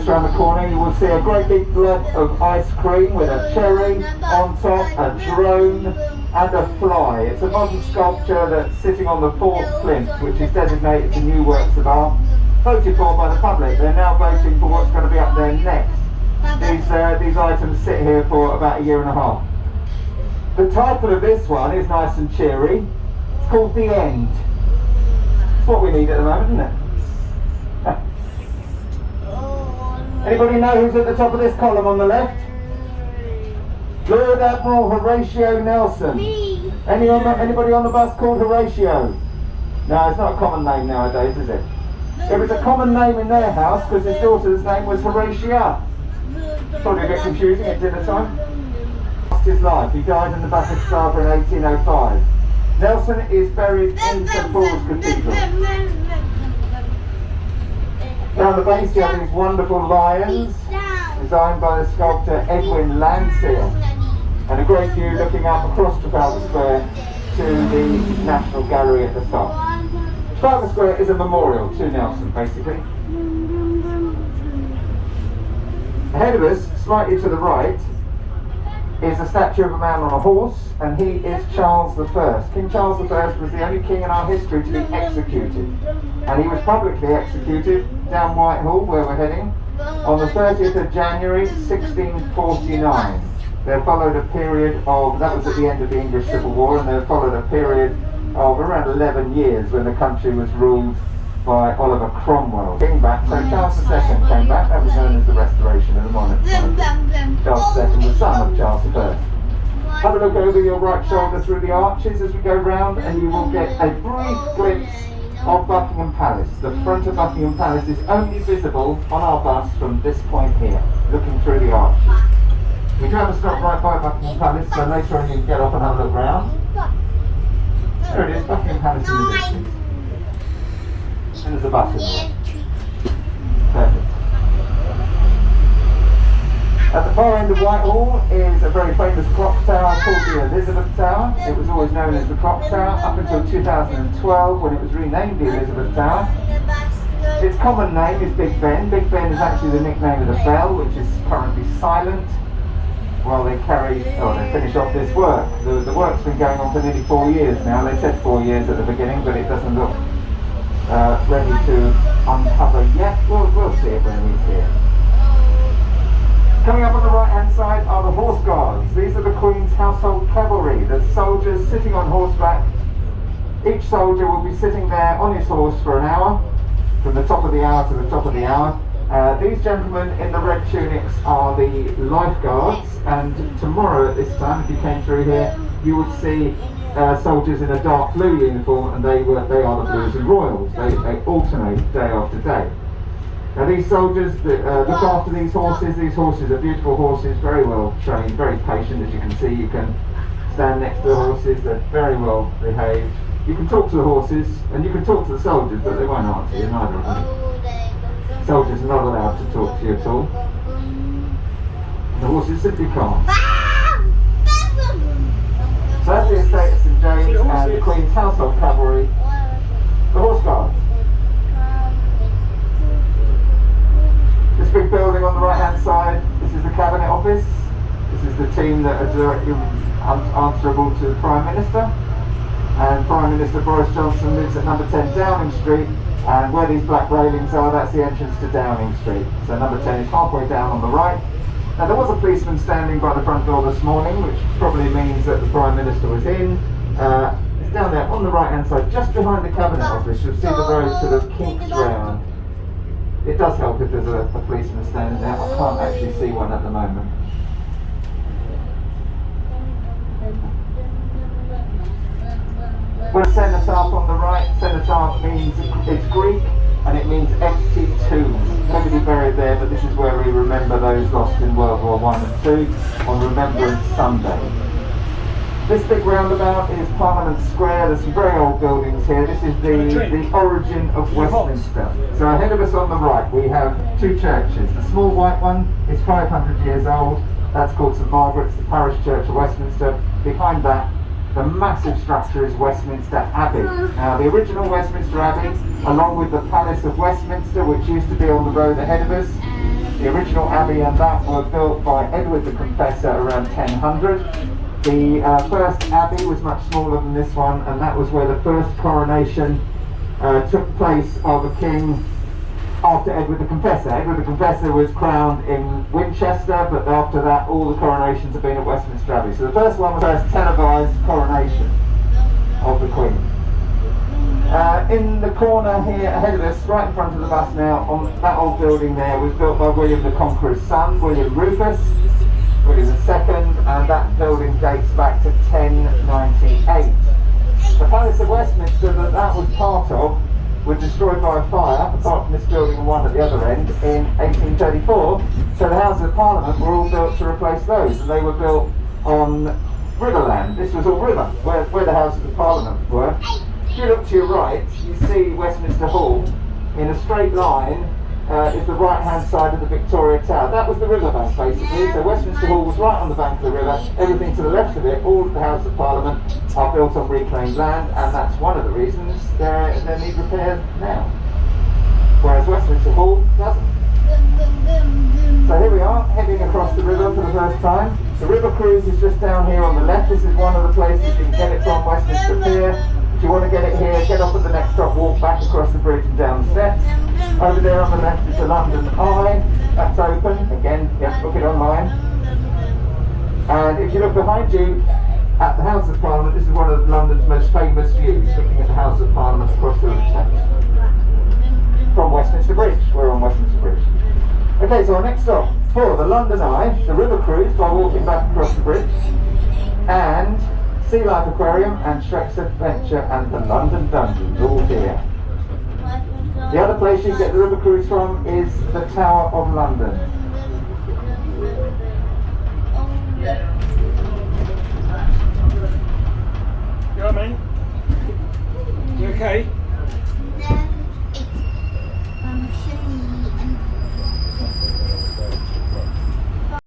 just around the corner, you will see a great big block of ice cream with a cherry on top, a drone and a fly. It's a modern sculpture that's sitting on the fourth plinth, which is designated to new works of art, voted for by the public. They're now voting for what's going to be up there next. These items sit here for about a year and a half. The title of this one is nice and cheery. It's called The End. It's what we need at the moment, isn't it? Anybody know who's at the top of this column on the left? Lord Admiral Horatio Nelson. Anybody on the bus called Horatio? No, it's not a common name nowadays, is it? It was a common name in their house because his daughter's name was Horatia. Probably a bit confusing at dinner time. Lost his life. He died in the Battle of Scarborough in 1805. Nelson is buried in St Paul's Cathedral. Down the base you have these wonderful lions, designed by the sculptor Edwin Landseer, and a great view looking up across Trafalgar Square to the National Gallery at the top. Trafalgar Square is a memorial to Nelson, basically. Ahead of us, slightly to the right, is a statue of a man on a horse, and he is Charles I. King Charles I was the only king in our history to be executed, and he was publicly executed down Whitehall, where we're heading, on the 30th of January 1649. There followed a period of, that was at the end of the English Civil War, and there followed a period of around 11 years when the country was ruled by Oliver Cromwell. Came back, so Charles II came back. That was known as the Restoration of the Monarchy. Charles II, the son of Charles I. Have a look over your right shoulder through the arches as we go round, and you will get a brief glimpse of Buckingham Palace. The front of Buckingham Palace is only visible on our bus from this point here, looking through the arches. We do have a stop right by Buckingham Palace, so later on you can get off and have a look round. There it is, Buckingham Palace in the distance. And there's a bus in there. Perfect. At the far end of Whitehall is a very famous clock tower called the Elizabeth Tower. It was always known as the Clock Tower up until 2012 when it was renamed the Elizabeth Tower. Its common name is Big Ben. Big Ben is actually the nickname of the bell, which is currently silent while they finish off this work. The work's been going on for nearly 4 years now. They said 4 years at the beginning, but it doesn't look ready to uncover yet. We'll see it when we see it. Coming up on the right hand side are the Horse Guards. These are the Queen's household cavalry, the soldiers sitting on horseback. Each soldier will be sitting there on his horse for an hour, from the top of the hour to the top of the hour. These gentlemen in the red tunics are the lifeguards, and tomorrow at this time, if you came through here, you would see soldiers in a dark blue uniform, and they are the Blues and Royals. They alternate day after day. Now these soldiers look after these horses. These horses are beautiful horses, very well trained, very patient. As you can see, you can stand next to the horses. They're very well behaved. You can talk to the horses, and you can talk to the soldiers, but they won't answer you, neither of them. Soldiers are not allowed to talk to you at all. The horses simply can't. So that's the estate of St James and the Queen's household cavalry, the Horse Guards. This big building on the right hand side, this is the Cabinet Office. This is the team that are directly answerable to the Prime Minister. And Prime Minister Boris Johnson lives at number 10 Downing Street, and where these black railings are, that's the entrance to Downing Street. So number 10 is halfway down on the right. Now there was a policeman standing by the front door this morning, which probably means that the Prime Minister was in. It's down there on the right hand side, just behind the Cabinet Office. You'll see the road sort of kinks round. It does help if there's a policeman standing there. I can't actually see one at the moment. Well, cenotaph on the right, cenotaph means it's Greek and it means empty tomb. Nobody buried there, but this is where we remember those lost in World War I and II on Remembrance Sunday. This big roundabout is Parliament Square. There's some very old buildings here. This is the origin of Westminster. So ahead of us on the right we have two churches. The small white one is 500 years old. That's called St Margaret's, the Parish Church of Westminster. Behind that, the massive structure is Westminster Abbey. Now the original Westminster Abbey, along with the Palace of Westminster, which used to be on the road ahead of us, The original abbey and that were built by Edward the Confessor around 1000. The first abbey was much smaller than this one, and that was where the first coronation took place of a king after Edward the Confessor. Edward the Confessor was crowned in Winchester, but after that all the coronations have been at Westminster Abbey. So the first one was the first televised coronation of the Queen. In the corner here ahead of us, right in front of the bus now, on that old building there, was built by William the Conqueror's son, William Rufus, William II, and that building dates back to 1098. The Palace of Westminster that was part of was destroyed by a fire, apart from this building and one at the other end, in 1834. So the Houses of Parliament were all built to replace those, and they were built on riverland. This was all river, where the Houses of Parliament were. If you look to your right, you see Westminster Hall. In a straight line is the right-hand side of the Victoria Tower. That was the riverbank, basically. So Westminster Hall was right on the bank of the river. Everything to the left of it, all of the Houses of Parliament, are built on reclaimed land, and that's one of the reasons they need repairs now. Whereas Westminster Hall doesn't. So here we are, heading across the river for the first time. The river cruise is just down here on the left. This is one of the places you can get it from, Westminster Pier. If you want to get it here, get off at the next stop, walk back across the bridge and down the steps. Over there on the left is the London Eye. That's open. Again, you have to book it online. And if you look behind you at the House of Parliament, this is one of London's most famous views, looking at the House of Parliament across the River Thames. From Westminster Bridge. We're on Westminster Bridge. Okay, so our next stop for the London Eye, the river cruise by walking back across the bridge, and Sea Life Aquarium and Shrek's Adventure and the London Dungeons, all here. The other place you can get the river cruise from is the Tower of London. You know what I mean? You okay?